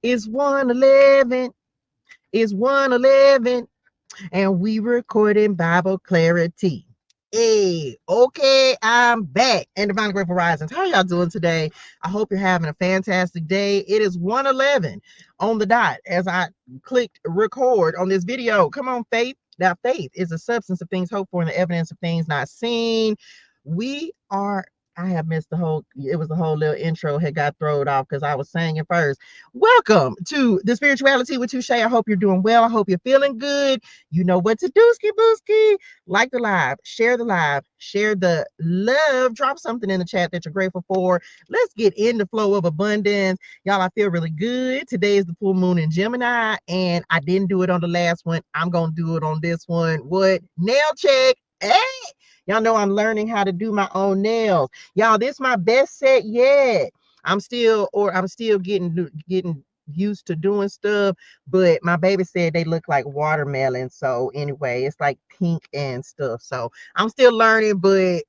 It's 111. It's 111. And we recording Bible Clarity. Hey, okay, I'm back. And Divine Grateful Risings. How y'all doing today? I hope you're having a fantastic day. It is 111 on the dot as I clicked record on this video. Come on, faith. Now, faith is the substance of things hoped for and the evidence of things not seen. We are, I have missed the whole, it was the whole little intro had got thrown off because I was saying it first. Welcome to the Spirituality with Touche. I hope you're doing well. I hope you're feeling good. You know what to do, ski booski. Like the live, share the love, drop something in the chat that you're grateful for. Let's get in the flow of abundance. Y'all, I feel really good. Today is the full moon in Gemini, and I didn't do it on the last one. I'm going to do it on this one. What? Nail check. Hey, y'all know I'm learning how to do my own nails. Y'all, this is my best set yet. I'm still getting used to doing stuff, but my baby said they look like watermelon. So anyway, it's like pink and stuff. So I'm still learning, but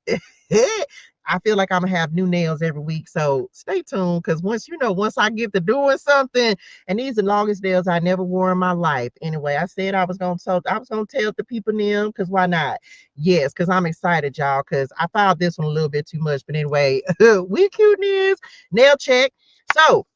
I feel like I'm gonna have new nails every week. So stay tuned, because once I get to doing something, and these are the longest nails I never wore in my life. Anyway, I said I was gonna tell the people them, because why not? Yes, because I'm excited, y'all, because I filed this one a little bit too much. But anyway, we cuteness, nail check. So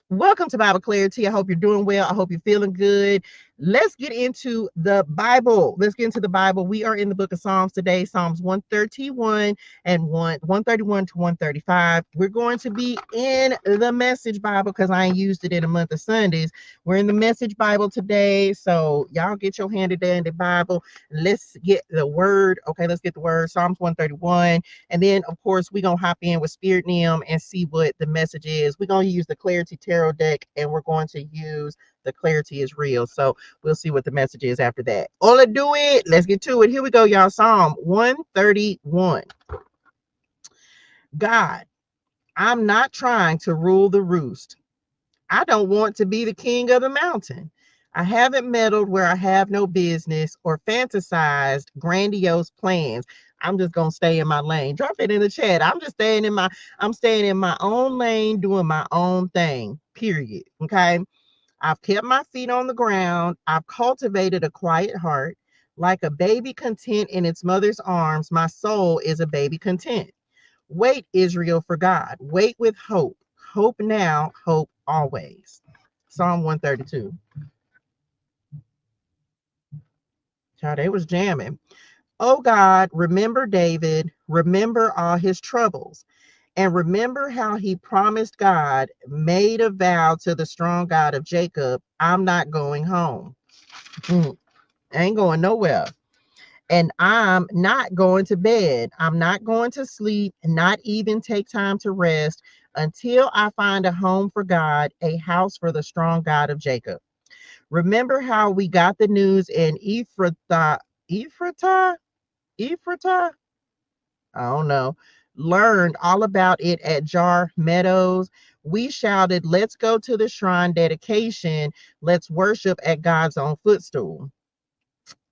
welcome to Bible Clarity. I hope you're doing well. I hope you're feeling good. Let's get into the Bible. Let's get into the Bible. We are in the book of Psalms today, Psalms 131 and 131 to 135. We're going to be in the Message Bible because I ain't used it in a month of Sundays. We're in the Message Bible today. So y'all get your handy dandy Bible. Let's get the word. Okay, let's get the word. Psalms 131. And then, of course, we're going to hop in with Spirit Nim and see what the message is. We're going to use the Clarity Tarot deck, and we're going to use the Clarity is Real. So we'll see what the message is after that. All I do it. Let's get to it. Here we go, y'all. Psalm 131. God, I'm not trying to rule the roost. I don't want to be the king of the mountain. I haven't meddled where I have no business or fantasized grandiose plans. I'm just gonna stay in my lane. Drop it in the chat. I'm staying in my own lane, doing my own thing. Period. Okay. I've kept my feet on the ground. I've cultivated a quiet heart. Like a baby content in its mother's arms, my soul is a baby content. Wait, Israel, for God. Wait with hope. Hope now, hope always. Psalm 132. Child, they was jamming. Oh God, remember David, remember all his troubles, and remember how he promised God, made a vow to the strong God of Jacob, I'm not going home. I ain't going nowhere. And I'm not going to bed. I'm not going to sleep, not even take time to rest until I find a home for God, a house for the strong God of Jacob. Remember how we got the news in Ephratah, Ephratah? I don't know. Learned all about it at Jar Meadows. We shouted, let's go to the shrine dedication. Let's worship at God's own footstool.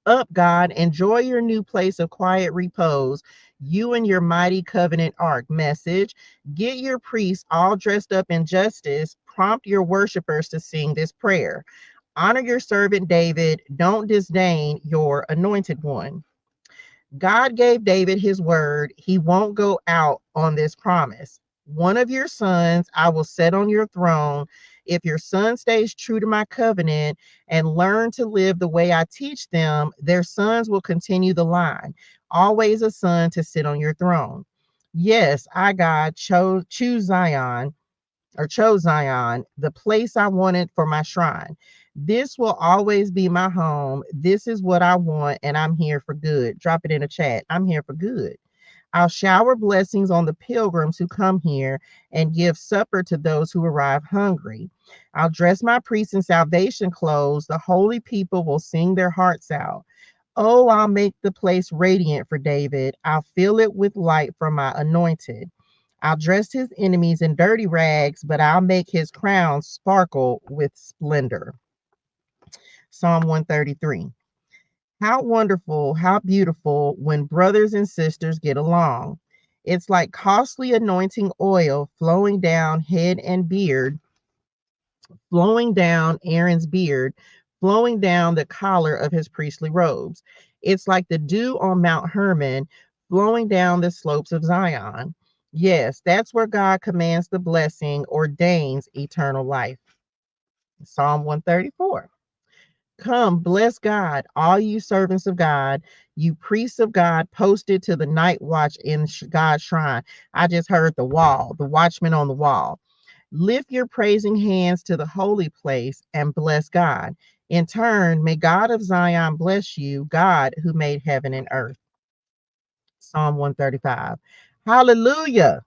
Up, God, enjoy your new place of quiet repose. You and your mighty covenant ark message. Get your priests all dressed up in justice. Prompt your worshipers to sing this prayer. Honor your servant David. Don't disdain your anointed one. God gave David his word. He won't go out on this promise. One of your sons I will set on your throne. If your son stays true to my covenant and learn to live the way I teach them, their sons will continue the line. Always a son to sit on your throne. Yes, I, God, chose Zion, the place I wanted for my shrine. This will always be my home. This is what I want, and I'm here for good. Drop it in the chat. I'm here for good. I'll shower blessings on the pilgrims who come here and give supper to those who arrive hungry. I'll dress my priests in salvation clothes. The holy people will sing their hearts out. Oh, I'll make the place radiant for David. I'll fill it with light from my anointed. I'll dress his enemies in dirty rags, but I'll make his crown sparkle with splendor. Psalm 133. How wonderful, how beautiful when brothers and sisters get along. It's like costly anointing oil flowing down head and beard flowing down Aaron's beard, flowing down the collar of his priestly robes. It's like the dew on Mount Hermon, flowing down the slopes of Zion. Yes, that's where God commands the blessing, ordains eternal life. Psalm 134. Come, bless God, all you servants of God, you priests of God, posted to the night watch in God's shrine. I just heard the wall, the watchman on the wall. Lift your praising hands to the holy place and bless God. In turn, may God of Zion bless you, God who made heaven and earth. Psalm 135. Hallelujah.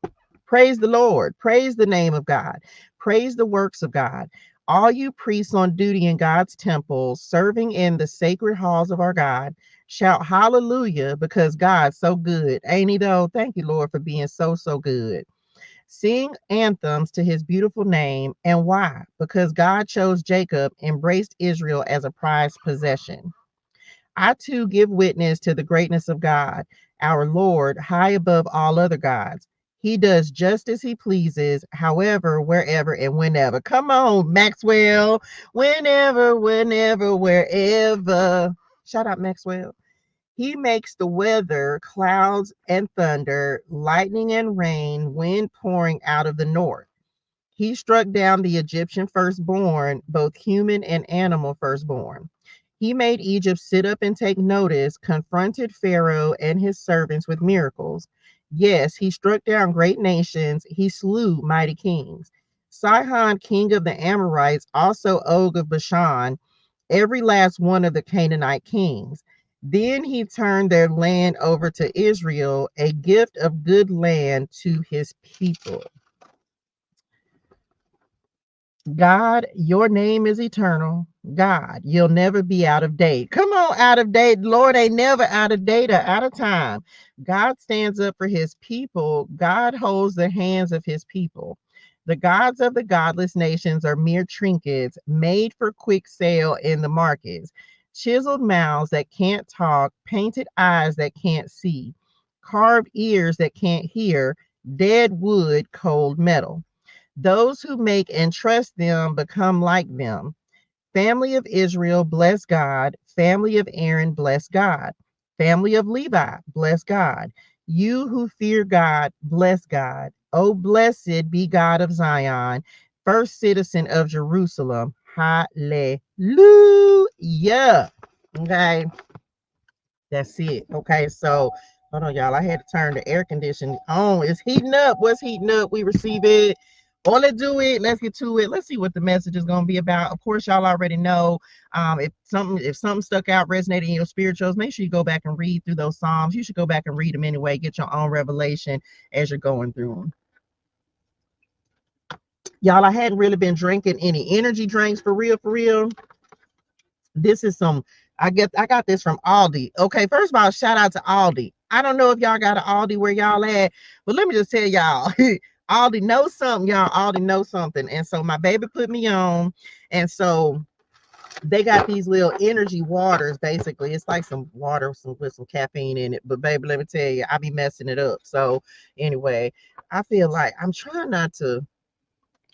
Praise the Lord. Praise the name of God. Praise the works of God. All you priests on duty in God's temple, serving in the sacred halls of our God, shout hallelujah because God's so good. Ain't he though? Thank you, Lord, for being so, so good. Sing anthems to his beautiful name. And why? Because God chose Jacob, embraced Israel as a prized possession. I too give witness to the greatness of God, our Lord, high above all other gods. He does just as he pleases, however, wherever, and whenever. Come on, Maxwell. Whenever, wherever. Shout out, Maxwell. He makes the weather, clouds and thunder, lightning and rain, wind pouring out of the north. He struck down the Egyptian firstborn, both human and animal firstborn. He made Egypt sit up and take notice, confronted Pharaoh and his servants with miracles. Yes, he struck down great nations. He slew mighty kings. Sihon, king of the Amorites, also Og of Bashan, every last one of the Canaanite kings. Then he turned their land over to Israel, a gift of good land to his people. God, your name is eternal. God, you'll never be out of date. Come on, out of date. Lord ain't never out of date or out of time. God stands up for his people. God holds the hands of his people. The gods of the godless nations are mere trinkets made for quick sale in the markets. Chiseled mouths that can't talk, painted eyes that can't see, carved ears that can't hear, dead wood, cold metal. Those who make and trust them become like them. Family of Israel, bless God. Family of Aaron, bless God. Family of Levi, bless God. You who fear God, bless God. Oh, blessed be God of Zion, first citizen of Jerusalem. Hallelujah. Okay, that's it. Okay, so hold on, y'all. I had to turn the air conditioning on. It's heating up. What's heating up? We receive it. Well, let's do it. Let's get to it. Let's see what the message is going to be about. Of course, y'all already know. If something stuck out, resonated in your spirituals, make sure you go back and read through those psalms. You should go back and read them anyway. Get your own revelation as you're going through them. Y'all, I hadn't really been drinking any energy drinks for real, for real. This is some I got this from Aldi. Okay, first of all, shout out to Aldi. I don't know if y'all got an Aldi where y'all at, but let me just tell y'all, Aldi knows something, y'all. Aldi knows something. And so my baby put me on, and so they got these little energy waters. Basically, it's like some water with some caffeine in it. But baby, let me tell you, I be messing it up. So anyway, I feel like I'm trying not to.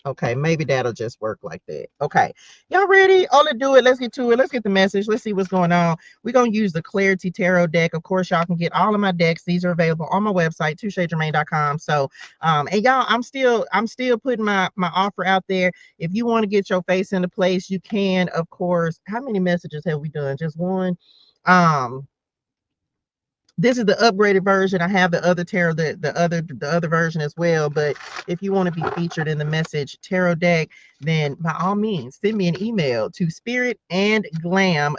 Okay, maybe that'll just work like that. Okay, y'all ready? Oh, let's do it. Let's get to it. Let's get the message. Let's see what's going on. We're gonna use the Clarity Tarot deck. Of course, y'all can get all of my decks. These are available on my website, touchegermain.com. So, and y'all, I'm still putting my offer out there. If you want to get your face into place, you can. Of course, how many messages have we done? Just one. Um, this is the upgraded version. I have the other tarot, the other version as well. But if you want to be featured in the message tarot deck, then by all means send me an email to spiritandglam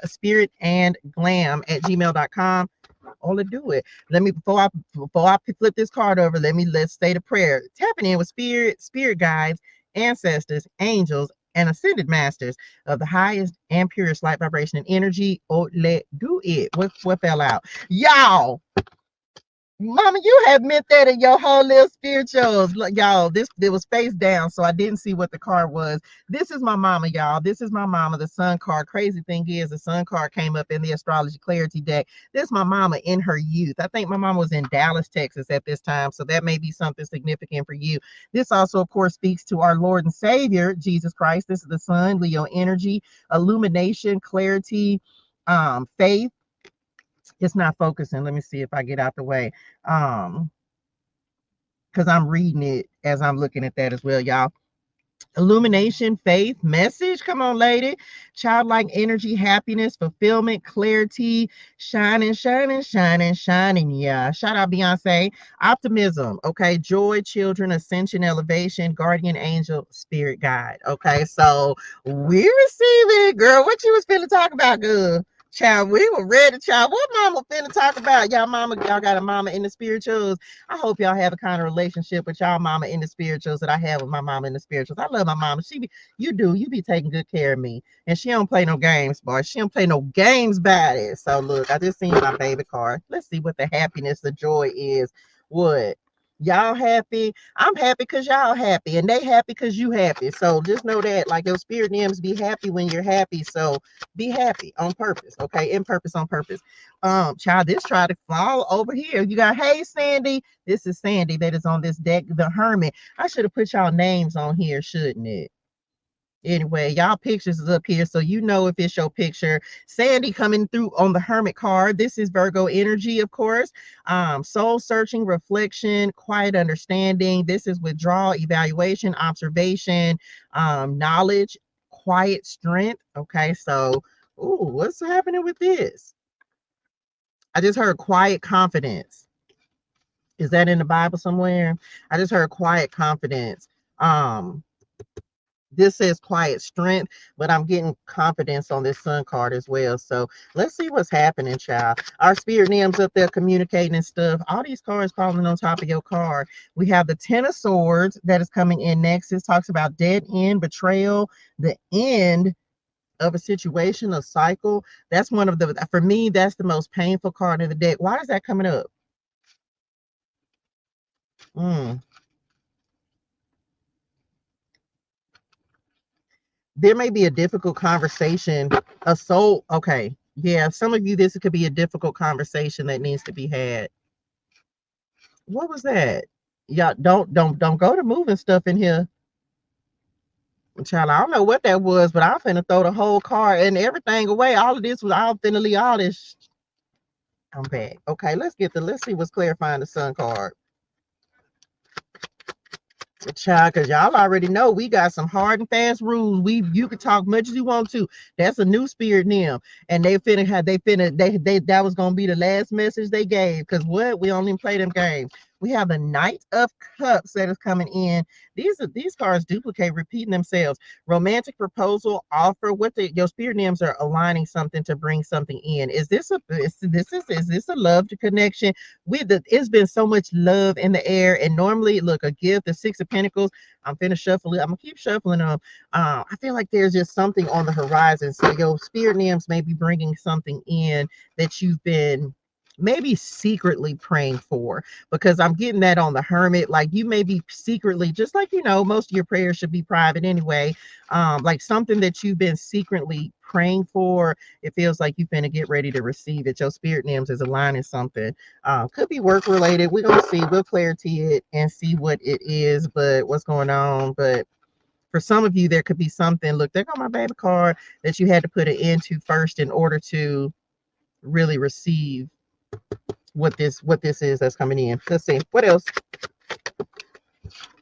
at gmail.com. All to do it. Let me before I flip this card over, let's say the prayer. Tapping in with spirit guides, ancestors, angels, and ascended masters of the highest and purest light vibration and energy. Oh, let do it. What fell out? Y'all, Mama, you have meant that in your whole little spirituals. Look, y'all, this it was face down, so I didn't see what the card was. This is my mama, y'all. This is my mama, the sun card. Crazy thing is, the sun card came up in the astrology clarity deck. This is my mama in her youth. I think my mama was in Dallas, Texas at this time, so that may be something significant for you. This also, of course, speaks to our Lord and Savior, Jesus Christ. This is the sun, Leo energy, illumination, clarity, faith. It's not focusing. Let me see if I get out the way. Because I'm reading it as I'm looking at that as well, y'all. Illumination, faith, message. Come on, lady. Childlike energy, happiness, fulfillment, clarity, shining, shining, shining, shining. Yeah. Shout out Beyonce. Optimism. Okay. Joy, children, ascension, elevation, guardian angel, spirit guide. Okay. So we receive it, girl. What you was finna talk about, good? Child, we were ready, child. What mama finna talk about? Y'all mama, y'all got a mama in the spirituals. I hope y'all have the kind of relationship with y'all mama in the spirituals that I have with my mama in the spirituals. I love my mama. You be taking good care of me. And she don't play no games, boy. She don't play no games about it. So look, I just seen my baby card. Let's see what the happiness, the joy is. What? Y'all happy? I'm happy because y'all happy, and they happy because you happy. So just know that, like, your spirit names be happy when you're happy. So be happy on purpose, okay? In purpose, on purpose. Child, this tried to fall over here. You got, hey, Sandy. This is Sandy that is on this deck, the Hermit. I should have put y'all names on here, shouldn't it? Anyway, y'all pictures is up here, so you know if it's your picture. Sandy coming through on the Hermit card. This is Virgo energy, of course. Soul searching, reflection, quiet understanding. This is withdrawal, evaluation, observation, knowledge, quiet strength. Okay, so, ooh, what's happening with this? I just heard quiet confidence. Is that in the Bible somewhere? I just heard quiet confidence. Um, this says quiet strength, but I'm getting confidence on this sun card as well. So let's see what's happening, child. Our spirit names up there communicating and stuff. All these cards falling on top of your card. We have the Ten of Swords that is coming in next. This talks about dead end, betrayal, the end of a situation, a cycle. That's one of the, for me, that's the most painful card in the deck. Why is that coming up? Mm. There may be a difficult conversation, a soul. Okay. Yeah. Some of you, this could be a difficult conversation that needs to be had. What was that? Yeah. Don't go to moving stuff in here. Child, I don't know what that was, but I'm finna throw the whole car and everything away. All of this was all finna leave all this. I'm back. Okay, let's see what's clarifying the sun card. Child, because y'all already know we got some hard and fast rules. You can talk much as you want to. That's a new spirit now. And they that was gonna be the last message they gave. Because what? We only play them games. We have the Knight of Cups that is coming in. These cards duplicate, repeating themselves. Romantic proposal, offer. Your spirit names are aligning something to bring something in. Is this a love connection? It's been so much love in the air, and normally, look, a gift, the Six of Pentacles. I'm finna shuffle it. I'm gonna keep shuffling them. I feel like there's just something on the horizon. So your spirit names may be bringing something in that you've been maybe secretly praying for, because I'm getting that on the Hermit. Like, you may be secretly, just like, most of your prayers should be private anyway. Like something that you've been secretly praying for, it feels like you're finna get ready to receive it. Your spirit names is aligning something. Could be work related. We're gonna see. We'll clarity it and see what it is, but what's going on. But for some of you, there could be something. Look, there go my baby card, that you had to put it into first in order to really receive what this is that's coming in. Let's see what else.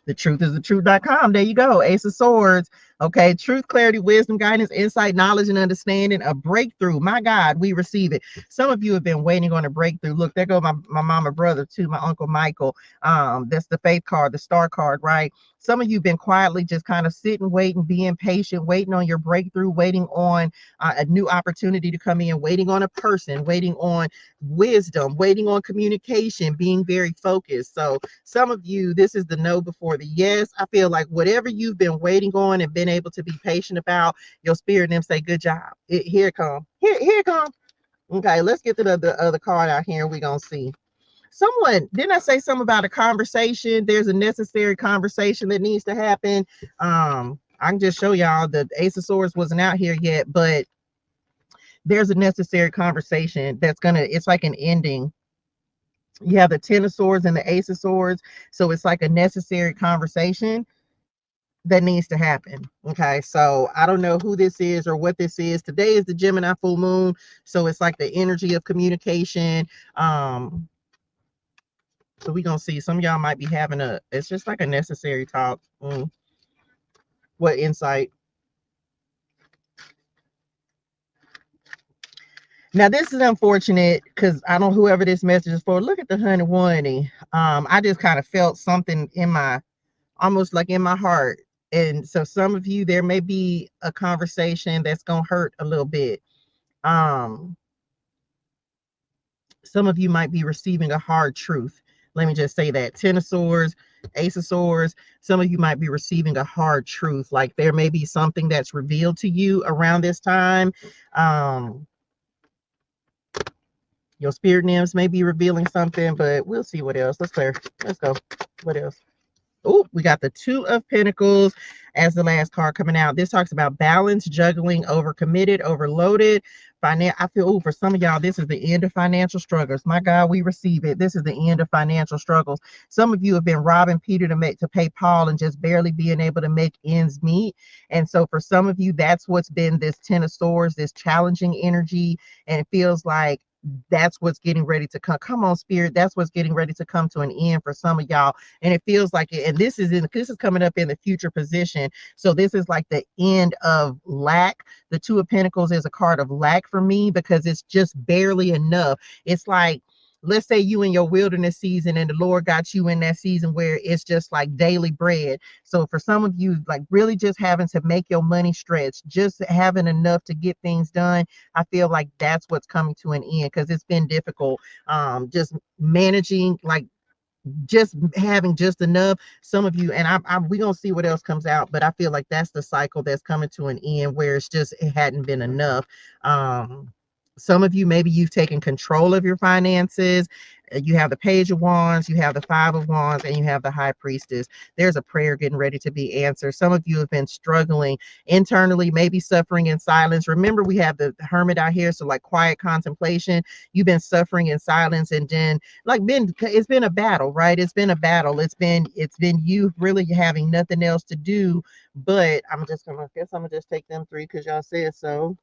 The truth is the truth.com. There you go. Ace of Swords. Okay. Truth, clarity, wisdom, guidance, insight, knowledge, and understanding. A breakthrough. My God, we receive it. Some of you have been waiting on a breakthrough. Look, there go my mama, brother, too, my uncle Michael. That's the faith card, the star card, right? Some of you have been quietly just kind of sitting, waiting, being patient, waiting on your breakthrough, waiting on a new opportunity to come in, waiting on a person, waiting on wisdom, waiting on communication, being very focused. So some of you, this is the no before the yes. I feel like whatever you've been waiting on and been able to be patient about, your spirit and them say, good job. Here it come. Here it come. Okay, let's get to the other card out here. We're going to see. Someone, didn't I say something about a conversation? There's a necessary conversation that needs to happen. I can just show y'all the Ace of Swords wasn't out here yet, but there's a necessary conversation that's gonna, it's like an ending. You have the Ten of Swords and the Ace of Swords, so it's like a necessary conversation that needs to happen. Okay, so I don't know who this is or what this is. Today is the Gemini full moon, so it's like the energy of communication. So we're gonna see. Some of y'all might be having a, it's just like a necessary talk. What insight? Now this is unfortunate because I don't, whoever this message is for, look at the 120. I just kind of felt something in my, almost like in my heart. And so some of you, there may be a conversation that's gonna hurt a little bit. Some of you might be receiving a hard truth. Let me just say that. Ten of Swords, Ace of Swords. Some of you might be receiving a hard truth. Like there may be something that's revealed to you around this time. Your spirit nymphs may be revealing something, but we'll see what else. Let's clear. Let's go. What else? Oh, we got the Two of Pentacles as the last card coming out. This talks about balance, juggling, overcommitted, overloaded. I feel, for some of y'all, this is the end of financial struggles. My God, we receive it. This is the end of financial struggles. Some of you have been robbing Peter to pay Paul and just barely being able to make ends meet. And so for some of you, that's what's been this Ten of Swords, this challenging energy. And it feels like that's what's getting ready to come. Come on, spirit. That's what's getting ready to come to an end for some of y'all. And it feels like it. And this is coming up in the future position. So this is like the end of lack. The Two of Pentacles is a card of lack for me because it's just barely enough. It's like, let's say you in your wilderness season and the Lord got you in that season where it's just like daily bread. So for some of you, like really just having to make your money stretch, just having enough to get things done, I feel like that's what's coming to an end because it's been difficult. Just managing, like just having just enough. Some of you, and we're gonna see what else comes out, but I feel like that's the cycle that's coming to an end where it's just, it hadn't been enough. Some of you, maybe you've taken control of your finances. You have the Page of Wands, you have the Five of Wands, and you have the High Priestess. There's a prayer getting ready to be answered. Some of you have been struggling internally, maybe suffering in silence. Remember, we have the Hermit out here, so like quiet contemplation. You've been suffering in silence, and then it's been a battle, right? It's been a battle. It's been you really having nothing else to do. But I'm gonna just take them three because y'all said so.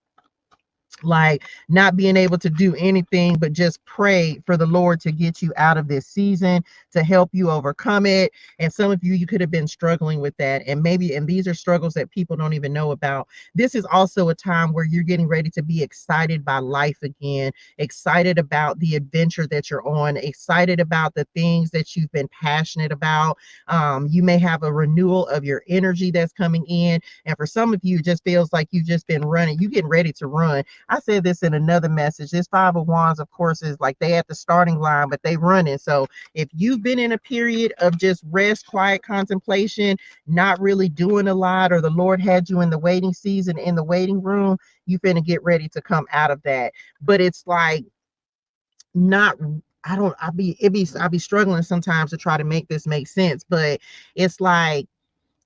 Like not being able to do anything but just pray for the Lord to get you out of this season, to help you overcome it. And some of you could have been struggling with that, and these are struggles that people don't even know about. This is also a time where you're getting ready to be excited by life again, excited about the adventure that you're on, excited about the things that you've been passionate about. You may have a renewal of your energy that's coming in, and for some of you, it just feels like you've just been running. You getting ready to run. I said this in another message. This Five of Wands, of course, is like they at the starting line, but they running. So if you've been in a period of just rest, quiet contemplation, not really doing a lot, or the Lord had you in the waiting season, in the waiting room, you finna get ready to come out of that. But it's like not, I'll be struggling sometimes to try to make this make sense, but it's like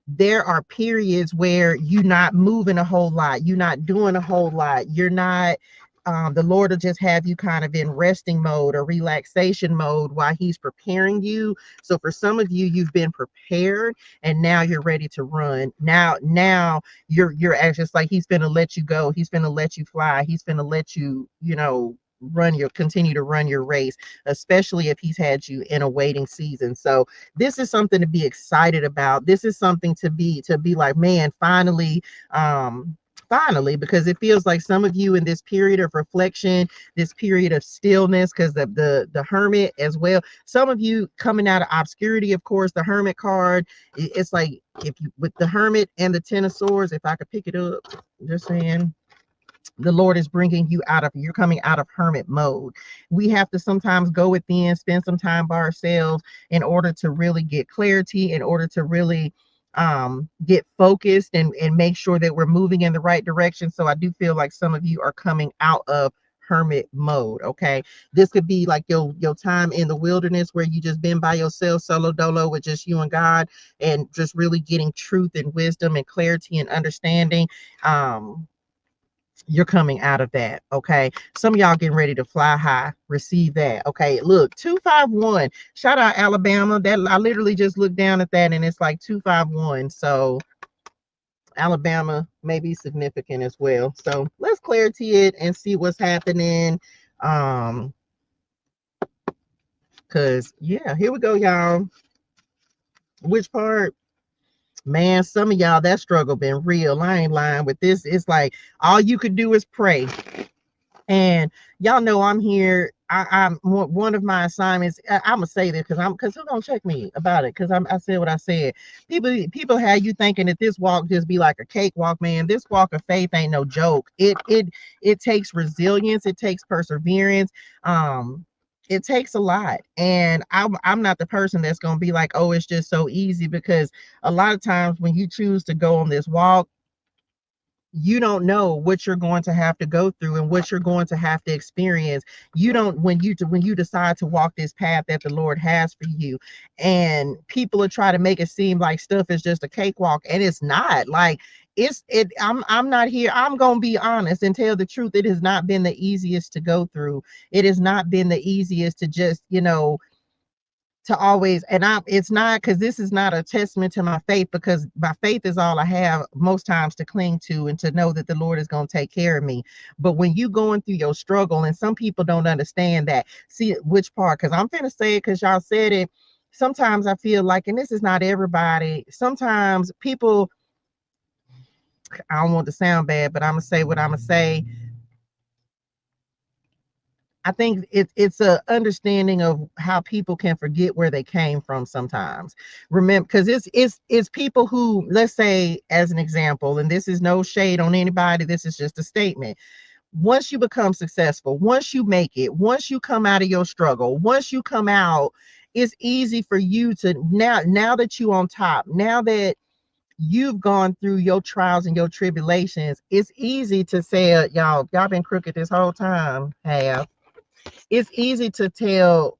there are periods where you're not moving a whole lot, you're not doing a whole lot, you're not, the Lord will just have you kind of in resting mode or relaxation mode while he's preparing you. So for some of you, you've been prepared and now you're ready to run. Now you're actually, it's like he's going to let you go. He's going to let you fly. He's going to let you, continue to run your race, especially if he's had you in a waiting season. So this is something to be excited about. This is something to be like, man, finally, because it feels like some of you in this period of reflection, this period of stillness, because the Hermit as well, some of you coming out of obscurity, of course, the Hermit card, it's like, if you, with the Hermit and the Ten of Swords, if I could pick it up, just saying, the Lord is bringing you you're coming out of hermit mode. We have to sometimes go within, spend some time by ourselves in order to really get clarity, in order to really get focused and make sure that we're moving in the right direction. So I do feel like some of you are coming out of hermit mode. Okay, this could be like your time in the wilderness where you just been by yourself, solo dolo, with just you and God, and just really getting truth and wisdom and clarity and understanding. You're coming out of that. Okay, some of y'all getting ready to fly high. Receive that. Okay, look, 251. Shout out Alabama. That I literally just looked down at that and it's like 251. So Alabama may be significant as well. So let's clarity it and see what's happening. Because yeah, here we go, y'all. Which part? Man, some of y'all, that struggle been real. I ain't lying with this. It's like all you could do is pray. And y'all know I'm here. I'm one of my assignments. I'm gonna say this because who gonna check me about it? Because I said what I said. People have you thinking that this walk just be like a cakewalk, man. This walk of faith ain't no joke. It takes resilience. It takes perseverance. It takes a lot, and I'm not the person that's gonna be like, oh, it's just so easy, because a lot of times when you choose to go on this walk, you don't know what you're going to have to go through and what you're going to have to experience. You don't, when you decide to walk this path that the Lord has for you, and people will try to make it seem like stuff is just a cakewalk, and it's not. Like I'm not here. I'm gonna be honest and tell the truth. It has not been the easiest to go through. It has not been the easiest to just, to always, and it's not, because this is not a testament to my faith, because my faith is all I have most times to cling to and to know that the Lord is going to take care of me. But when you going through your struggle, and some people don't understand that, see which part, because I'm finna say it because y'all said it. Sometimes I feel like, and this is not everybody, sometimes people, I don't want to sound bad, but I'm gonna say what I'm gonna say. I think it's a understanding of how people can forget where they came from sometimes. Remember, because it's people who, let's say, as an example, and this is no shade on anybody, this is just a statement. Once you become successful, once you make it, once you come out of your struggle, once you come out, it's easy for you to now that you on top, now that you've gone through your trials and your tribulations, it's easy to say, y'all been crooked this whole time. Have It's easy to tell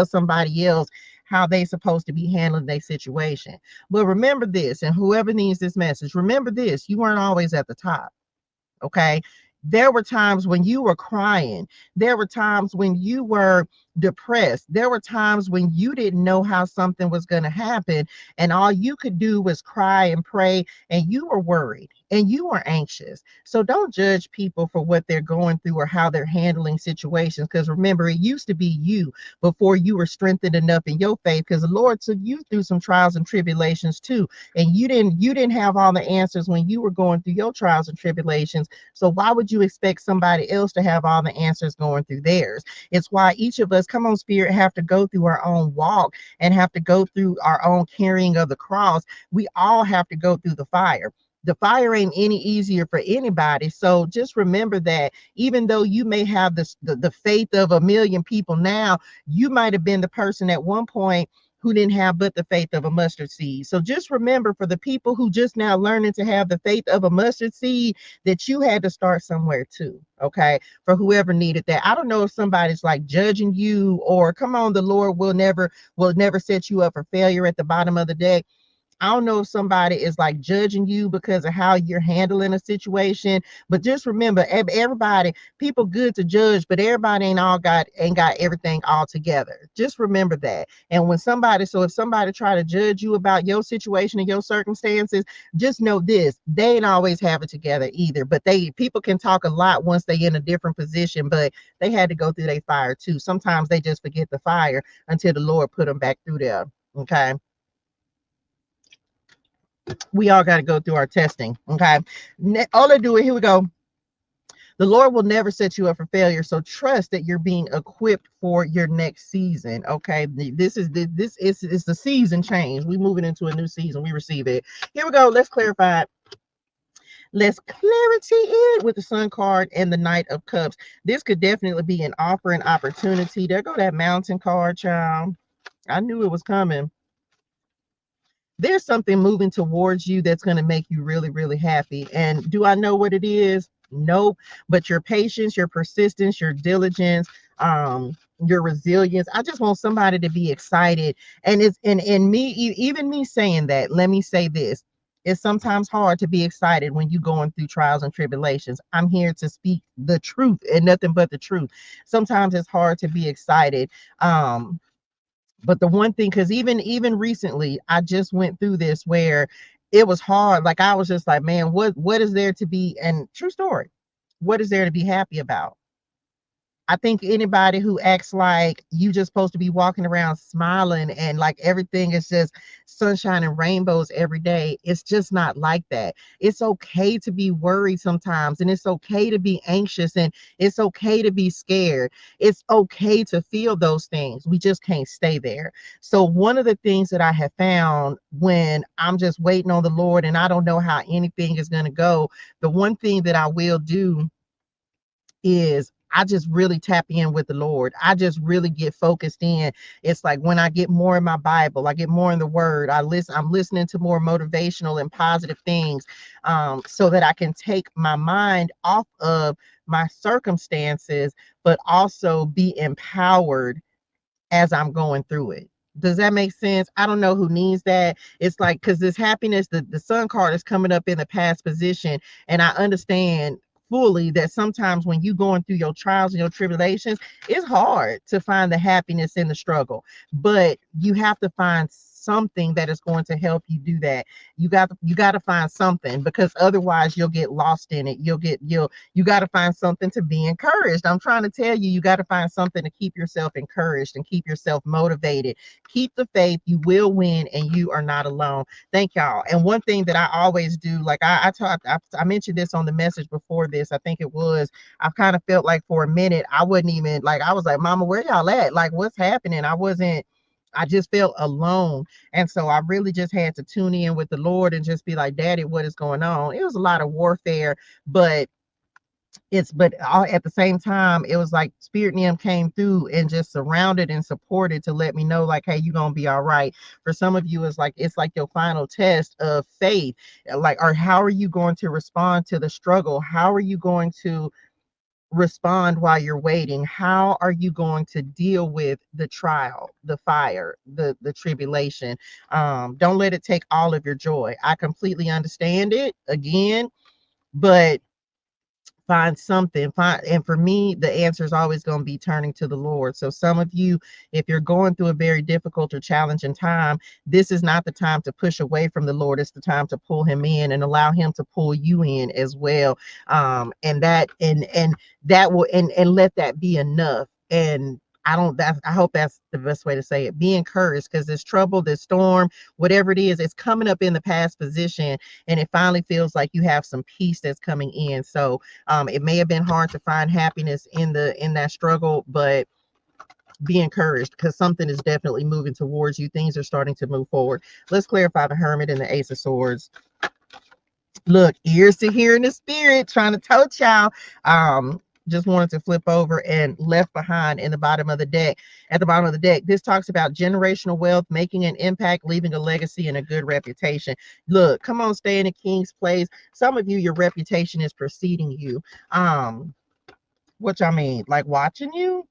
somebody else how they supposed to be handling their situation. But remember this, and whoever needs this message, remember this: you weren't always at the top. Okay. There were times when you were crying. There were times when you were depressed. There were times when you didn't know how something was going to happen. And all you could do was cry and pray. And you were worried and you were anxious. So don't judge people for what they're going through or how they're handling situations. Because remember, it used to be you before you were strengthened enough in your faith, because the Lord took you through some trials and tribulations too. And you didn't have all the answers when you were going through your trials and tribulations. So why would you expect somebody else to have all the answers going through theirs? It's why each of us, come on, Spirit, have to go through our own walk and have to go through our own carrying of the cross. We all have to go through the fire. The fire ain't any easier for anybody. So just remember that even though you may have the faith of a million people now, you might have been the person at one point who didn't have but the faith of a mustard seed. So just remember, for the people who just now learning to have the faith of a mustard seed, that you had to start somewhere too. Okay. For whoever needed that. I don't know if somebody's like judging you, or come on, the Lord will never set you up for failure at the bottom of the day. I don't know if somebody is like judging you because of how you're handling a situation, but just remember, everybody, people good to judge, but everybody ain't got everything all together. Just remember that. And if somebody try to judge you about your situation and your circumstances, just know this: they ain't always have it together either. But people can talk a lot once they in a different position, but they had to go through their fire too. Sometimes they just forget the fire until the Lord put them back through there. Okay. We all got to go through our testing. Okay. All I do it. Here we go. The Lord will never set you up for failure. So trust that you're being equipped for your next season. Okay. This is the season change. We moving into a new season. We receive it. Here we go. Let's clarify it. Let's clarity it with the Sun card and the Knight of Cups. This could definitely be an offer and opportunity. There go that Mountain card, child. I knew it was coming. There's something moving towards you that's going to make you really, really happy. And do I know what it is? Nope. But your patience, your persistence, your diligence, your resilience. I just want somebody to be excited. And it's and me, even me saying that, let me say this. It's sometimes hard to be excited when you're going through trials and tribulations. I'm here to speak the truth and nothing but the truth. Sometimes it's hard to be excited. But the one thing, because even recently, I just went through this where it was hard. Like I was just like, man, what is there to be? And true story, what is there to be happy about? I think anybody who acts like you just supposed to be walking around smiling and like everything is just sunshine and rainbows every day, it's just not like that. It's okay to be worried sometimes, and it's okay to be anxious, and it's okay to be scared. It's okay to feel those things. We just can't stay there. So one of the things that I have found when I'm just waiting on the Lord and I don't know how anything is going to go, the one thing that I will do is I just really tap in with the Lord. I just really get focused in. It's like when I get more in my Bible, I get more in the Word. I'm listening to more motivational and positive things, so that I can take my mind off of my circumstances, but also be empowered as I'm going through it. Does that make sense? I don't know who needs that. It's like, because this happiness, the sun card is coming up in the past position. And I understand fully that sometimes when you going through your trials and your tribulations, it's hard to find the happiness in the struggle. But you have to find something that is going to help you do that. You got to find something, because otherwise you'll get lost in it. You got to find something to be encouraged. I'm trying to tell you, you got to find something to keep yourself encouraged and keep yourself motivated. Keep the faith. You will win, and you are not alone. Thank y'all. And one thing that I always do, like I mentioned this on the message before this, I think it was, I've kind of felt like for a minute, I wasn't even like, I was like, Mama, where y'all at? Like, what's happening? I just felt alone. And so I really just had to tune in with the Lord and just be like, Daddy, what is going on? It was a lot of warfare, but at the same time, it was like Spirit and them came through and just surrounded and supported to let me know, like, hey, you're gonna be all right. For some of you, it's like your final test of faith. Like, or how are you going to respond to the struggle? How are you going to respond while you're waiting? How are you going to deal with the trial, the fire, the tribulation? Don't let it take all of your joy. I completely understand it again, but find something, and for me the answer is always going to be turning to the Lord. So some of you, if you're going through a very difficult or challenging time, this is not the time to push away from the Lord. It's the time to pull him in and allow him to pull you in as well. And that will, and let that be enough. And I hope that's the best way to say it. Be encouraged, because this trouble, this storm, whatever it is, it's coming up in the past position, and it finally feels like you have some peace that's coming in. So it may have been hard to find happiness in that struggle, but be encouraged, because something is definitely moving towards you. Things are starting to move forward. Let's clarify the Hermit and the Ace of Swords. Look, ears to hear in the spirit, trying to tote y'all. Just wanted to flip over and Left Behind in the bottom of the deck. At the bottom of the deck, this talks about generational wealth, making an impact, leaving a legacy and a good reputation. Look, come on, stay in the king's place. Some of you, your reputation is preceding you. What y'all mean? Like watching you?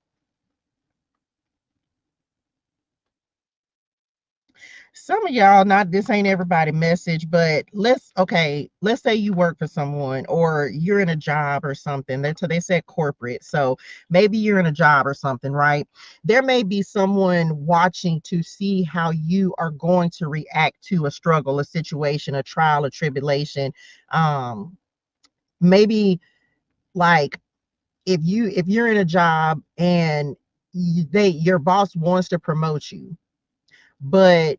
Some of y'all, not this ain't everybody message, but let's say you work for someone or you're in a job or something. They said corporate. So maybe you're in a job or something, right? There may be someone watching to see how you are going to react to a struggle, a situation, a trial, a tribulation. Maybe like if you're in a job and your boss wants to promote you, but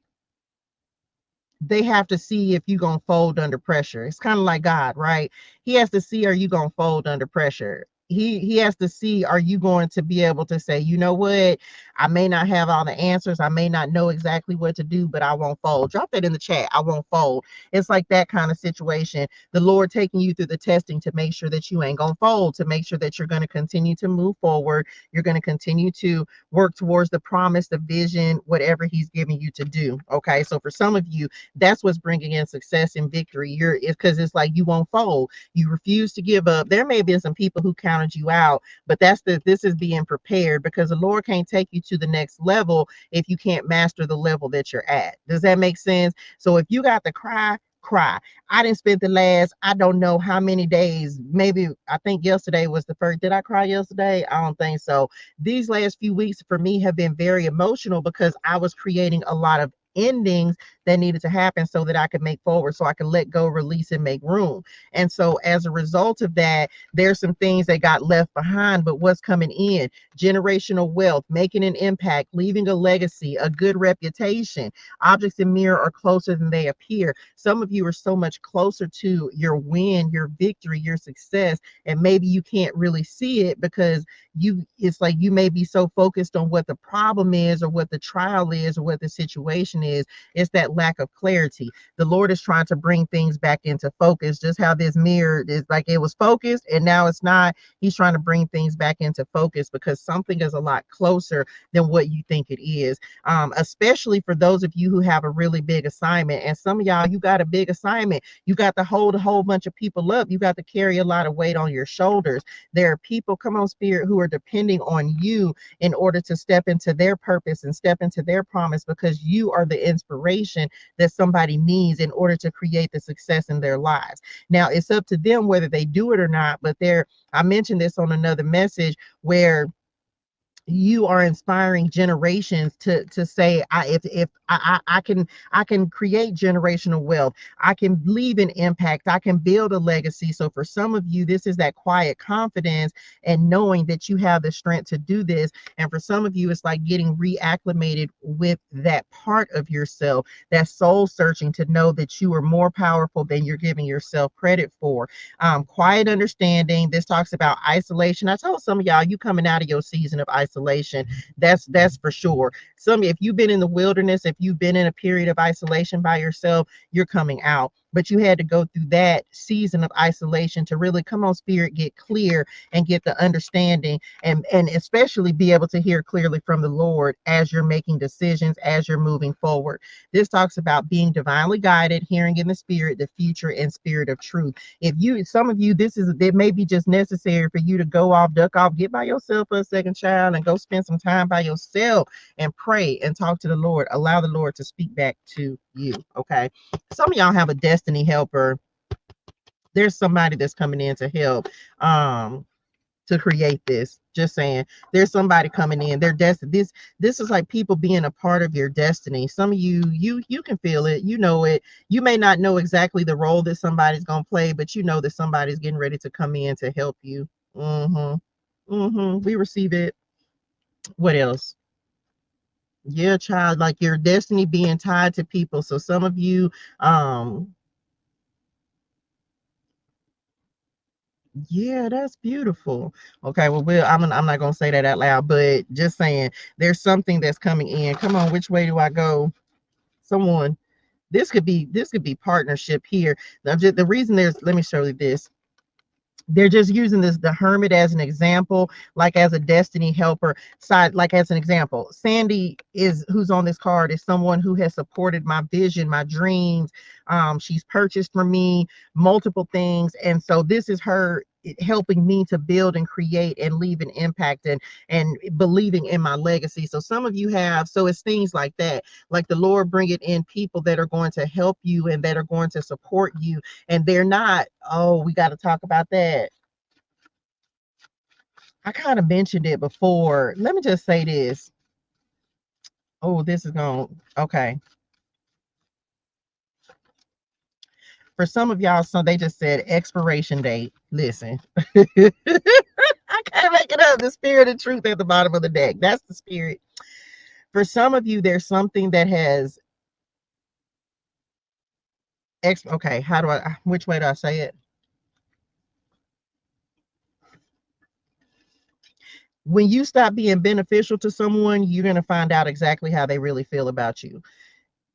they have to see if you're going to fold under pressure. It's kind of like God, right? He has to see, are you going to fold under pressure? he has to see, are you going to be able to say, you know what, I may not have all the answers, I may not know exactly what to do, but I won't fold. Drop that in the chat. I won't fold. It's like that kind of situation. The Lord taking you through the testing to make sure that you ain't gonna fold, to make sure that you're going to continue to move forward. You're going to continue to work towards the promise, the vision, whatever he's giving you to do. Okay, so for some of you, that's what's bringing in success and victory. It's because it's like you won't fold. You refuse to give up. There may have been some people who counted you out, but this is being prepared, because the Lord can't take you to the next level if you can't master the level that you're at. Does that make sense? So if you got to cry, cry. I didn't spend the last, I don't know how many days, maybe I think yesterday was the first. Did I cry yesterday? I don't think so. These last few weeks for me have been very emotional because I was creating a lot of endings that needed to happen so that I could make forward, so I could let go, release, and make room. And so as a result of that, there's some things that got left behind, but what's coming in? Generational wealth, making an impact, leaving a legacy, a good reputation. Objects in mirror are closer than they appear. Some of you are so much closer to your win, your victory, your success, and maybe you can't really see it because it's like you may be so focused on what the problem is or what the trial is or what the situation is. It's that lack of clarity. The Lord is trying to bring things back into focus, just how this mirror is like it was focused and now it's not. He's trying to bring things back into focus because something is a lot closer than what you think it is. Especially for those of you who have a really big assignment. And some of y'all, you got a big assignment. You got to hold a whole bunch of people up. You got to carry a lot of weight on your shoulders. There are people, come on, Spirit, who are depending on you in order to step into their purpose and step into their promise, because you are the inspiration that somebody needs in order to create the success in their lives. Now, it's up to them whether they do it or not, but I mentioned this on another message where you are inspiring generations to say, if I can create generational wealth, I can leave an impact, I can build a legacy. So for some of you, this is that quiet confidence and knowing that you have the strength to do this. And for some of you, it's like getting reacclimated with that part of yourself, that soul searching to know that you are more powerful than you're giving yourself credit for. Quiet understanding. This talks about isolation. I told some of y'all, you coming out of your season of isolation. That's for sure. If you've been in the wilderness, if you've been in a period of isolation by yourself, you're coming out. But you had to go through that season of isolation to really, come on, Spirit, get clear and get the understanding, and especially be able to hear clearly from the Lord as you're making decisions, as you're moving forward. This talks about being divinely guided, hearing in the Spirit, the future, and spirit of truth. If you, some of you, it may be just necessary for you to go off, duck off, get by yourself for a second, child, and go spend some time by yourself and pray and talk to the Lord. Allow the Lord to speak back to you. Okay. Some of y'all have a destiny helper. There's somebody that's coming in to help. To create this. Just saying, there's somebody coming in. Their destiny. This is like people being a part of your destiny. Some of you can feel it. You know it. You may not know exactly the role that somebody's gonna play, but you know that somebody's getting ready to come in to help you. We receive it. What else? Yeah, child, like your destiny being tied to people. So some of you, yeah, that's beautiful. Okay, well, I'm not gonna say that out loud, but just saying, there's something that's coming in. Come on, which way do I go? Someone, this could be partnership here. The reason let me show you this. They're just using the hermit as an example, like as a destiny helper side, like as an example. Sandy is who's on this card is someone who has supported my vision, my dreams. She's purchased for me multiple things, and so this is her helping me to build and create and leave an impact and believing in my legacy. So some of you have, so it's things like that, like the Lord bringing in people that are going to help you and that are going to support you, and they're not, oh, we got to talk about that. I kind of mentioned it before. Let me just say this. Oh, this is going, okay. For some of y'all, so they just said expiration date. Listen, I can't make it up. The spirit of truth at the bottom of the deck. That's the spirit. For some of you, there's something that has, okay, which way do I say it? When you stop being beneficial to someone, you're going to find out exactly how they really feel about you.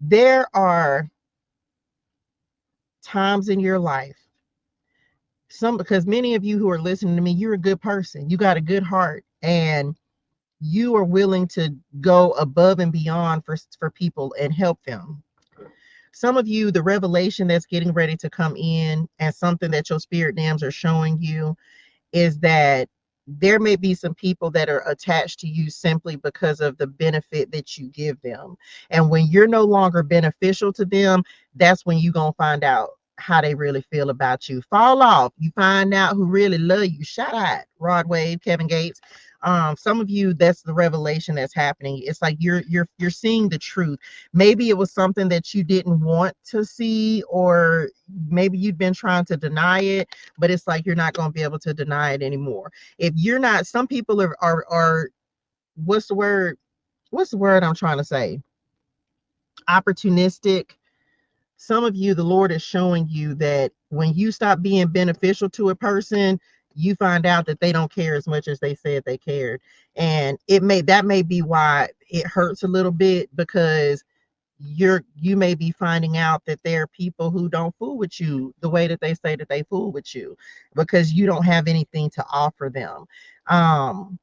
There are times in your life, because many of you who are listening to me, you're a good person. You got a good heart, and you are willing to go above and beyond for people and help them. Some of you, the revelation that's getting ready to come in and something that your spirit dams are showing you is that there may be some people that are attached to you simply because of the benefit that you give them. And when you're no longer beneficial to them, that's when you're going to find out how they really feel about you. Fall off. You find out who really love you. Shout out Rod Wave, Kevin Gates. Some of you, that's the revelation that's happening. It's like you're seeing the truth. Maybe it was something that you didn't want to see, or maybe you've been trying to deny it, but it's like you're not going to be able to deny it anymore. If you're not, some people are what's the word? What's the word I'm trying to say? Opportunistic. Some of you, the Lord is showing you that when you stop being beneficial to a person, you find out that they don't care as much as they said they cared. And that may be why it hurts a little bit, because you may be finding out that there are people who don't fool with you the way that they say that they fool with you, because you don't have anything to offer them. And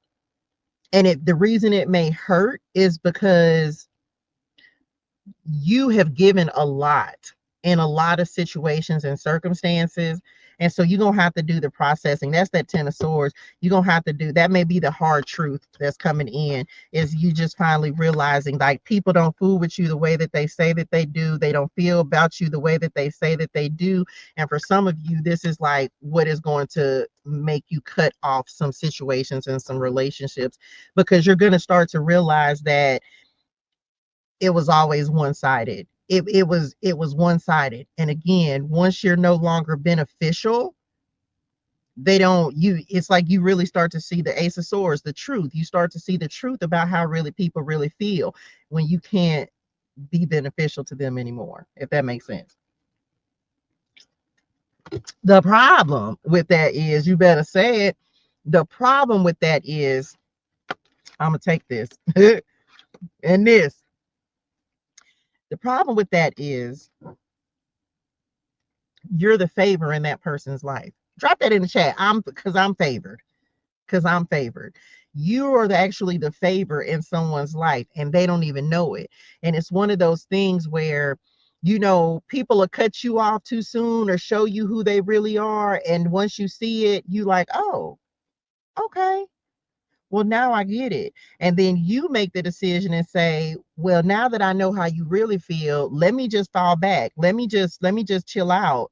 the reason it may hurt is because you have given a lot in a lot of situations and circumstances. And so you're going to have to do the processing. That's that 10 of swords. You're going to have to do that. May be the hard truth that's coming in, is you just finally realizing, like, people don't fool with you the way that they say that they do. They don't feel about you the way that they say that they do. And for some of you, this is like what is going to make you cut off some situations and some relationships, because you're going to start to realize that it was always one-sided. It was one-sided. And again, once you're no longer beneficial, they don't you it's like you really start to see the Ace of Swords, the truth. You start to see the truth about how really people really feel when you can't be beneficial to them anymore, if that makes sense. The problem with that is, you better say it. The problem with that is, I'm gonna take this and this. The problem with that is, you're the favor in that person's life. Drop that in the chat. I'm favored. Because I'm favored. You are actually the favor in someone's life, and they don't even know it. And it's one of those things where, people will cut you off too soon or show you who they really are. And once you see it, you like, oh, okay. Well, now I get it. And then you make the decision and say, well, now that I know how you really feel, let me just fall back. Let me just chill out,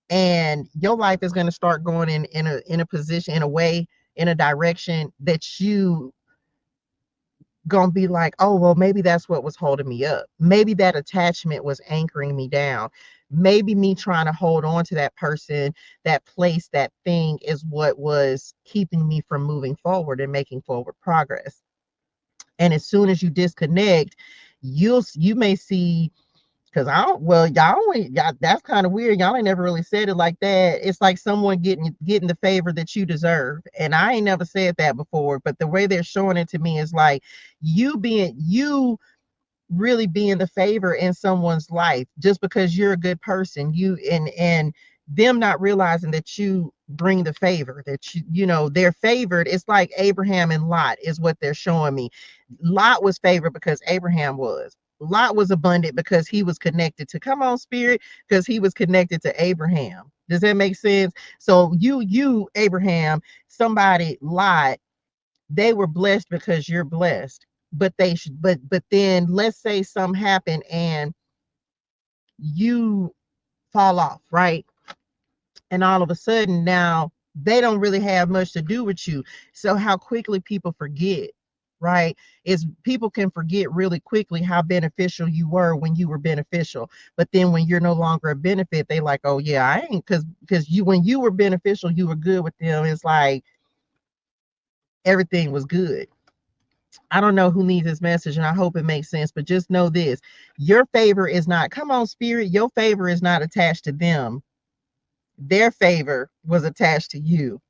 and your life is going to start going in a position, in a way, in a direction that you gonna be like, oh, well, maybe that's what was holding me up. Maybe that attachment was anchoring me down. Maybe me trying to hold on to that person, that place, that thing is what was keeping me from moving forward and making forward progress. And as soon as you disconnect, you may see, because y'all, that's kind of weird. Y'all ain't never really said it like that. It's like someone getting the favor that you deserve. And I ain't never said that before, but the way they're showing it to me is like you really being the favor in someone's life just because you're a good person. And them not realizing that you bring the favor, that they're favored. It's like Abraham and Lot is what they're showing me. Lot was favored because Abraham was. Lot was abundant because he was connected to, come on, spirit, because he was connected to Abraham. Does that make sense? So you Abraham, somebody, Lot, they were blessed because you're blessed. But they should, but then let's say something happened and you fall off, right? And all of a sudden now they don't really have much to do with you. So how quickly people forget, right? Is people can forget really quickly how beneficial you were when you were beneficial. But then when you're no longer a benefit, they like, oh yeah, I ain't, because when you were beneficial, you were good with them. It's like everything was good. I don't know who needs this message, and I hope it makes sense, but just know this: your favor is not, come on, spirit, your favor is not attached to them. Their favor was attached to you.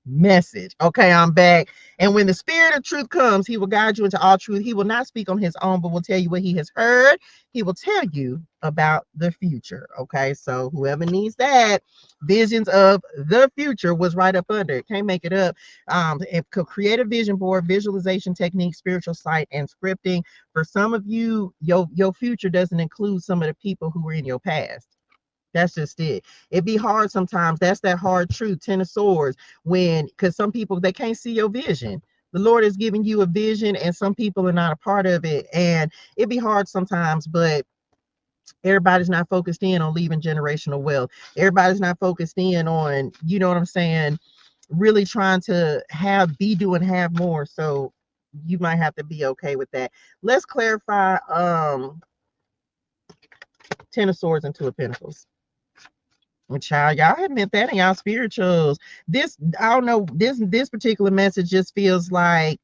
message. Okay, I'm back. And when the spirit of truth comes, he will guide you into all truth. He will not speak on his own, but will tell you what he has heard. He will tell you about the future. Okay, so whoever needs that, visions of the future was right up under it. Can't make it up. It could create a vision board, visualization technique, spiritual sight, and scripting. For some of you, your future doesn't include some of the people who were in your past. That's just it. It'd be hard sometimes. That's that hard truth. Ten of Swords. Because some people, they can't see your vision. The Lord is giving you a vision, and some people are not a part of it. And it'd be hard sometimes, but everybody's not focused in on leaving generational wealth. Everybody's not focused in on, you know what I'm saying, really trying to have more. So you might have to be okay with that. Let's clarify Ten of Swords and Two of Pentacles. Child, y'all admit that in y'all spirituals. This, I don't know, this particular message just feels like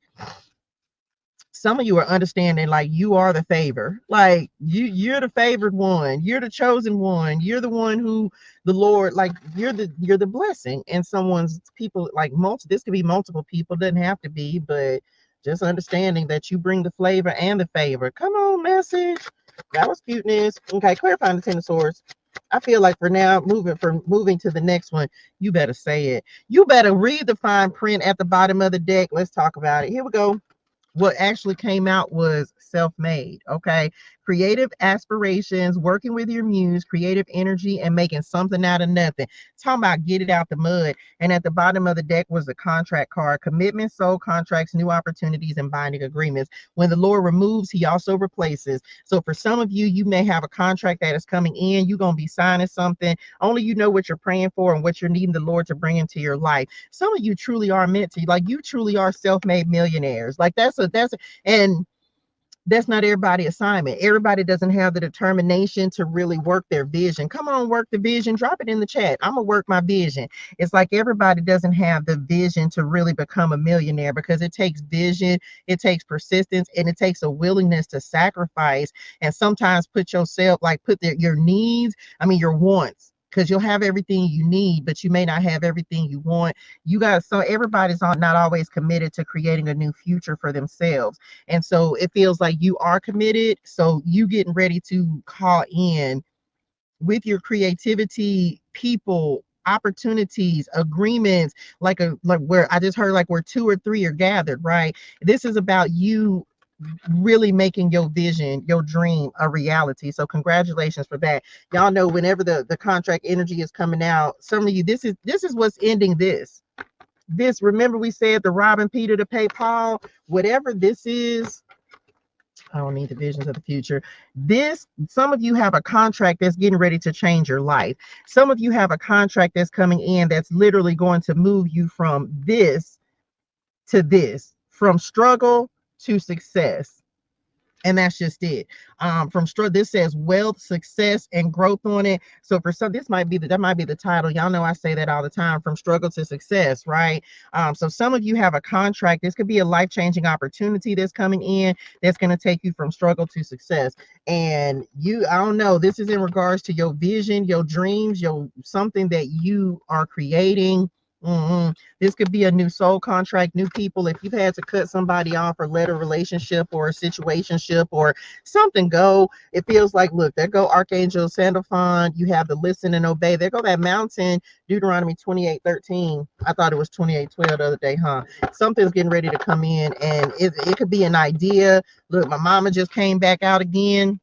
some of you are understanding, like you are the favor, like you're the favored one, you're the chosen one, you're the one who the Lord, like you're the blessing in someone's people, like this could be multiple people, doesn't have to be, but just understanding that you bring the flavor and the favor. Come on, message. That was cuteness. Okay, clarifying the Ten of Swords. I feel like for now, moving to the next one, you better say it. You better read the fine print at the bottom of the deck. Let's talk about it. Here we go. What actually came out was self-made. Okay, creative aspirations, working with your muse, creative energy, and making something out of nothing. Talking about get it out the mud. And at the bottom of the deck was the contract card: commitment, soul contracts, new opportunities, and binding agreements. When the Lord removes, he also replaces. So for some of you, you may have a contract that is coming in, you're going to be signing something, only you know what you're praying for and what you're needing the Lord to bring into your life. Some of you truly are meant to, like, you truly are self-made millionaires. Like and that's not everybody's assignment. Everybody doesn't have the determination to really work their vision. Come on, work the vision. Drop it in the chat. I'm gonna work my vision. It's like everybody doesn't have the vision to really become a millionaire, because it takes vision, it takes persistence, and it takes a willingness to sacrifice and sometimes put yourself, like your needs, your wants, because you'll have everything you need, but you may not have everything you want. So everybody's not always committed to creating a new future for themselves. And so it feels like you are committed. So you getting ready to call in with your creativity, people, opportunities, agreements, like where I just heard, like where two or three are gathered, right? This is about you really making your vision, your dream, a reality. So congratulations for that. Y'all know whenever the contract energy is coming out, some of you, this is what's ending this. Remember we said the robbing Peter to pay Paul. Whatever this is, I don't need the visions of the future. Some of you have a contract that's getting ready to change your life. Some of you have a contract that's coming in that's literally going to move you from this to this, from struggle to success. And that's just it. From struggle, this says wealth, success, and growth on it. So for some, that might be the title. Y'all know I say that all the time: from struggle to success, right? So some of you have a contract. This could be a life-changing opportunity that's coming in, that's going to take you from struggle to success. And I don't know, this is in regards to your vision, your dreams, your something that you are creating. This could be a new soul contract, new people. If you've had to cut somebody off or let a relationship or a situationship or something go, it feels like, look, there go Archangel Sandalphon. You have the listen and obey. There go that mountain, Deuteronomy 28:13. I thought it was 28:12 the other day, huh? Something's getting ready to come in, and it could be an idea. Look, my mama just came back out again.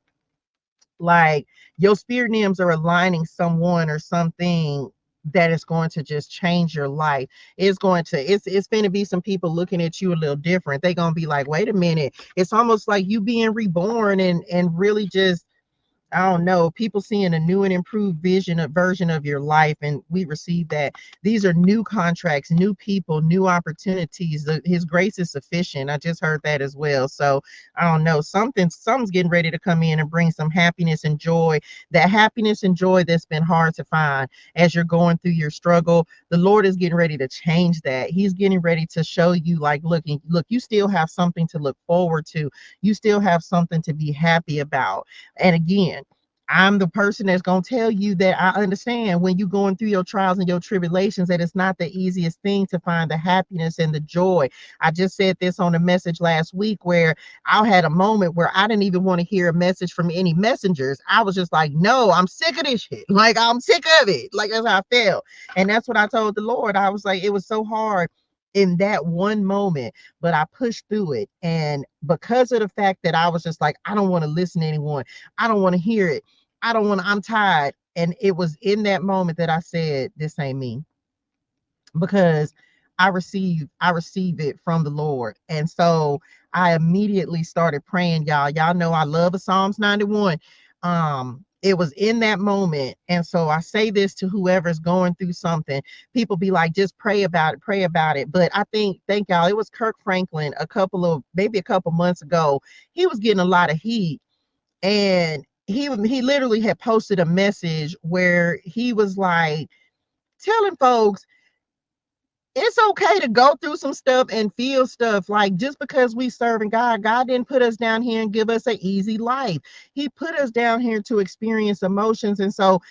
Like, your spirit names are aligning someone or something that is going to just change your life. It's going to be some people looking at you a little different. They're going to be like, wait a minute. It's almost like you being reborn, and really just, I don't know, people seeing a new and improved version of your life, and we receive that. These are new contracts, new people, new opportunities. His grace is sufficient. I just heard that as well. So I don't know, something's getting ready to come in and bring some happiness and joy. That happiness and joy that's been hard to find as you're going through your struggle. The Lord is getting ready to change that. He's getting ready to show you, like, look, you still have something to look forward to. You still have something to be happy about. And again, I'm the person that's going to tell you that I understand when you're going through your trials and your tribulations, that it's not the easiest thing to find the happiness and the joy. I just said this on a message last week where I had a moment where I didn't even want to hear a message from any messengers. I was just like, no, I'm sick of this shit. Like, I'm sick of it. Like, that's how I felt. And that's what I told the Lord. I was like, it was so hard in that one moment, but I pushed through it. And because of the fact that I was just like, I don't want to listen to anyone, I don't want to hear it, I don't want to, I'm tired. And it was in that moment that I said, this ain't me, because I receive it from the Lord. And so I immediately started praying, y'all. Y'all know I love a Psalms 91. It was in that moment. And so I say this to whoever's going through something. People be like, just pray about it, pray about it. But I think, thank y'all, it was Kirk Franklin maybe a couple months ago. He was getting a lot of heat, and he literally had posted a message where he was like telling folks it's okay to go through some stuff and feel stuff. Like, just because we serving God, God didn't put us down here and give us an easy life. He put us down here to experience emotions. And so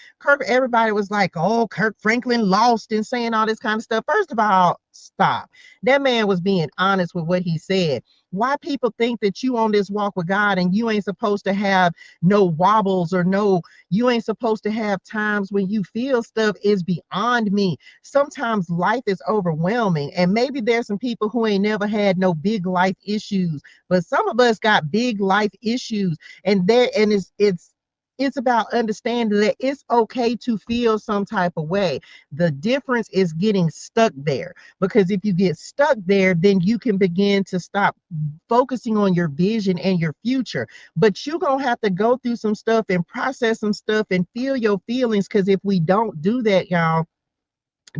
everybody was like, oh, Kirk Franklin lost and saying all this kind of stuff. First of all, stop. That man was being honest with what he said. Why people think that you on this walk with God and you ain't supposed to have no wobbles, or no, you ain't supposed to have times when you feel stuff, is beyond me. Sometimes life is overwhelming, and maybe there's some people who ain't never had no big life issues, but some of us got big life issues. And it's about understanding that it's okay to feel some type of way. The difference is getting stuck there, because if you get stuck there, then you can begin to stop focusing on your vision and your future. But you're gonna have to go through some stuff and process some stuff and feel your feelings, because if we don't do that, y'all,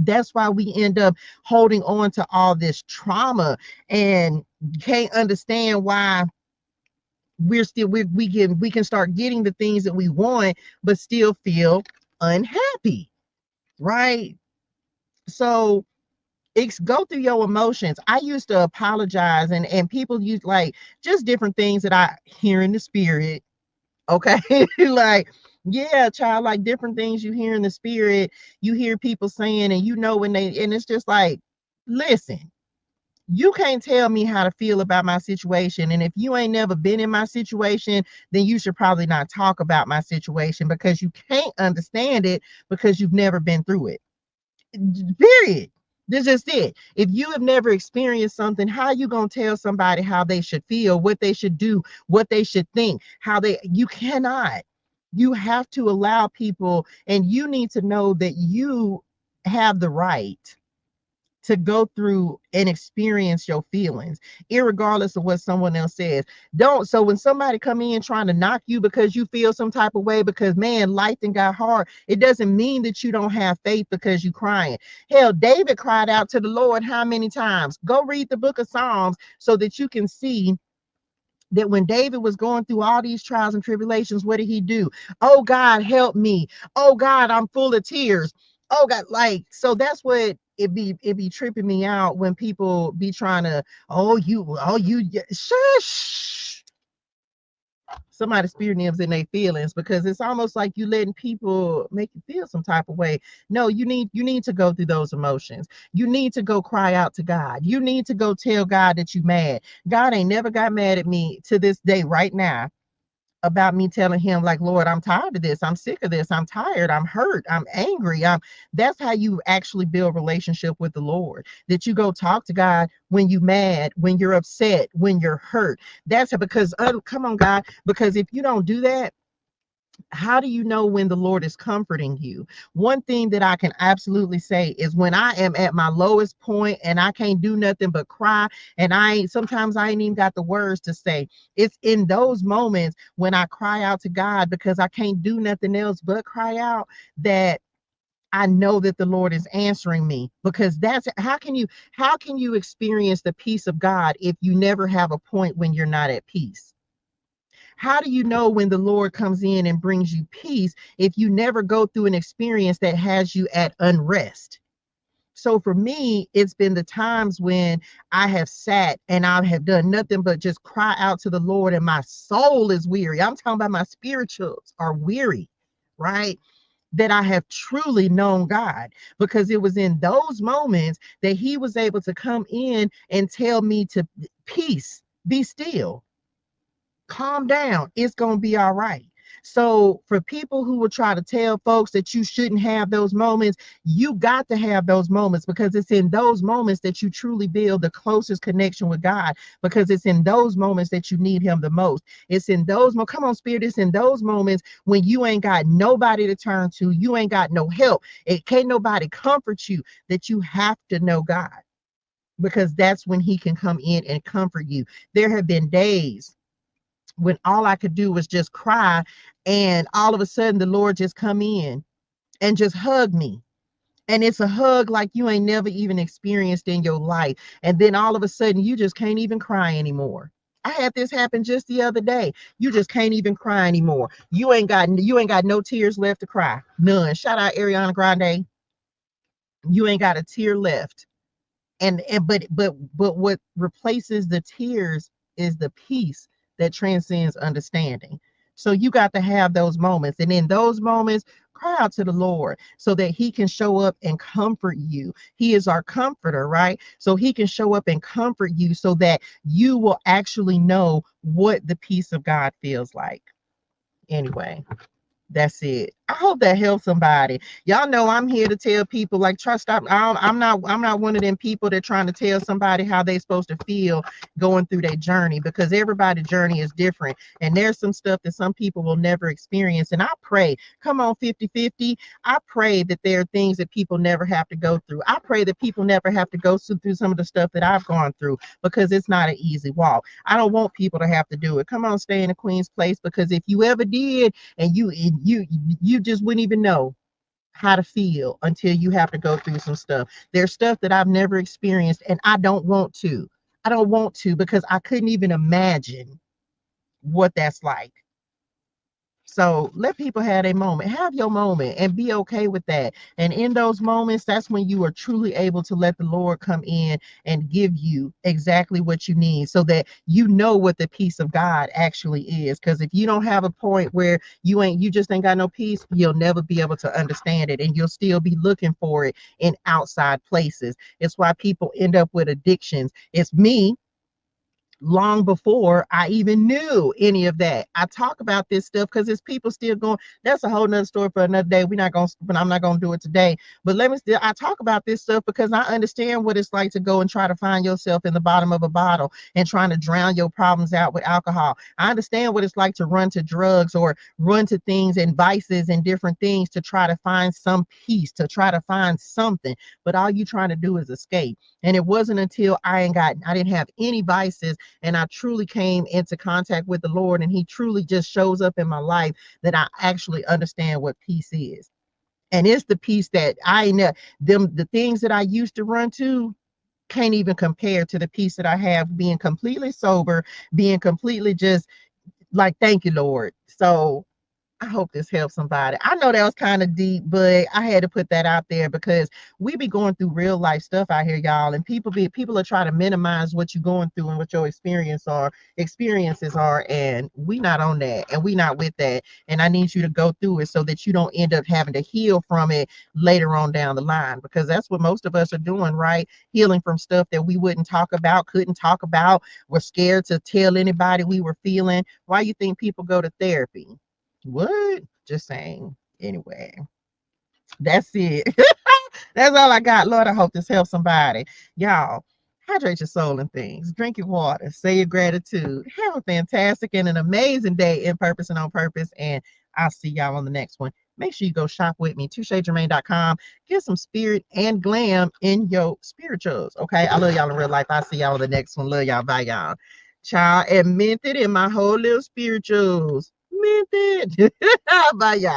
that's why we end up holding on to all this trauma and can't understand why we can start getting the things that we want but still feel unhappy, right? So it's go through your emotions. I used to apologize, and people use like just different things that I hear in the spirit. Okay. Like, yeah, child, like different things you hear in the spirit, you hear people saying, and when and it's just like, listen, you can't tell me how to feel about my situation. And if you ain't never been in my situation, then you should probably not talk about my situation, because you can't understand it because you've never been through it. Period. This is it. If you have never experienced something, how are you gonna tell somebody how they should feel, what they should do, what they should think, you cannot. You have to allow people, and you need to know that you have the right to go through and experience your feelings, irregardless of what someone else says. Don't So when somebody come in trying to knock you because you feel some type of way, because man, life then got hard, it doesn't mean that you don't have faith because you crying. Hell, David cried out to the Lord how many times? Go read the book of Psalms so that you can see that when David was going through all these trials and tribulations, what did he do? Oh God, help me. Oh God, I'm full of tears. Oh God, like, so that's what it be tripping me out when people be trying to, shush. Somebody spirit names in their feelings, because it's almost like you letting people make you feel some type of way. No, you need to go through those emotions. You need to go cry out to God. You need to go tell God that you mad. God ain't never got mad at me to this day right now about me telling him, like, Lord, I'm tired of this, I'm sick of this, I'm tired, I'm hurt, I'm angry. That's how you actually build relationship with the Lord, that you go talk to God when you mad, when you're upset, when you're hurt. That's because come on, God, because if you don't do that, how do you know when the Lord is comforting you? One thing that I can absolutely say is when I am at my lowest point and I can't do nothing but cry, and sometimes I ain't even got the words to say. It's in those moments when I cry out to God, because I can't do nothing else but cry out, that I know that the Lord is answering me. Because that's how can you experience the peace of God if you never have a point when you're not at peace? How do you know when the Lord comes in and brings you peace if you never go through an experience that has you at unrest? So for me, it's been the times when I have sat and I have done nothing but just cry out to the Lord, and my soul is weary. I'm talking about my spirituals are weary, right? That I have truly known God, because it was in those moments that He was able to come in and tell me to peace, be still, calm down, it's going to be all right. So for people who will try to tell folks that you shouldn't have those moments, you got to have those moments, because it's in those moments that you truly build the closest connection with God, because it's in those moments that you need Him the most. It's in those come on, Spirit, it's in those moments when you ain't got nobody to turn to, you ain't got no help, it can't nobody comfort you, that you have to know God, because that's when He can come in and comfort you. There have been days when all I could do was just cry, and all of a sudden the Lord just come in and just hug me. And it's a hug like you ain't never even experienced in your life. And then all of a sudden you just can't even cry anymore. I had this happen just the other day. You just can't even cry anymore. You ain't got no tears left to cry. None. Shout out Ariana Grande. You ain't got a tear left. But what replaces the tears is the peace that transcends understanding. So you got to have those moments, and in those moments, cry out to the Lord so that He can show up and comfort you. He is our comforter, right? So He can show up and comfort you so that you will actually know what the peace of God feels like. Anyway, that's it. I hope that helps somebody. Y'all know I'm here to tell people, like, trust. I'm not one of them people that trying to tell somebody how they supposed to feel going through their journey, because everybody's journey is different, and there's some stuff that some people will never experience. And I pray, come on, 50-50. I pray that there are things that people never have to go through. I pray that people never have to go through some of the stuff that I've gone through, because it's not an easy walk. I don't want people to have to do it. Come on, stay in a queen's place, because if you ever did, and you just wouldn't even know how to feel until you have to go through some stuff. There's stuff that I've never experienced, and I don't want to. I don't want to, because I couldn't even imagine what that's like. So let people have their moment. Have your moment and be okay with that. And in those moments, that's when you are truly able to let the Lord come in and give you exactly what you need, so that you know what the peace of God actually is. Because if you don't have a point where you just ain't got no peace, you'll never be able to understand it, and you'll still be looking for it in outside places. It's why people end up with addictions. It's me, long before I even knew any of that. I talk about this stuff because it's people still going. That's a whole nother story for another day. But I'm not gonna do it today. But I talk about this stuff because I understand what it's like to go and try to find yourself in the bottom of a bottle and trying to drown your problems out with alcohol. I understand what it's like to run to drugs or run to things and vices and different things to try to find some peace, to try to find something. But all you trying to do is escape. And it wasn't until I didn't have any vices, and I truly came into contact with the Lord, and He truly just shows up in my life, that I actually understand what peace is. And it's the peace that I know, the things that I used to run to can't even compare to the peace that I have being completely sober, being completely just like, thank you, Lord. So I hope this helps somebody. I know that was kind of deep, but I had to put that out there, because we be going through real life stuff out here, y'all, and people are trying to minimize what you're going through and what your experiences are, and we not on that, and we not with that. And I need you to go through it so that you don't end up having to heal from it later on down the line, because that's what most of us are doing, right? Healing from stuff that we wouldn't talk about, couldn't talk about, we're scared to tell anybody we were feeling. Why you think people go to therapy? What? Just saying. Anyway, that's it. That's all I got. Lord, I hope this helps somebody. Y'all, hydrate your soul and things. Drink your water. Say your gratitude. Have a fantastic and an amazing day in purpose and on purpose. And I'll see y'all on the next one. Make sure you go shop with me, touchejermaine.com. Get some spirit and glam in your spirituals. Okay. I love y'all in real life. I'll see y'all on the next one. Love y'all. Bye, y'all. Child, and mint it in my whole little spirituals. Mint it. Bye, y'all.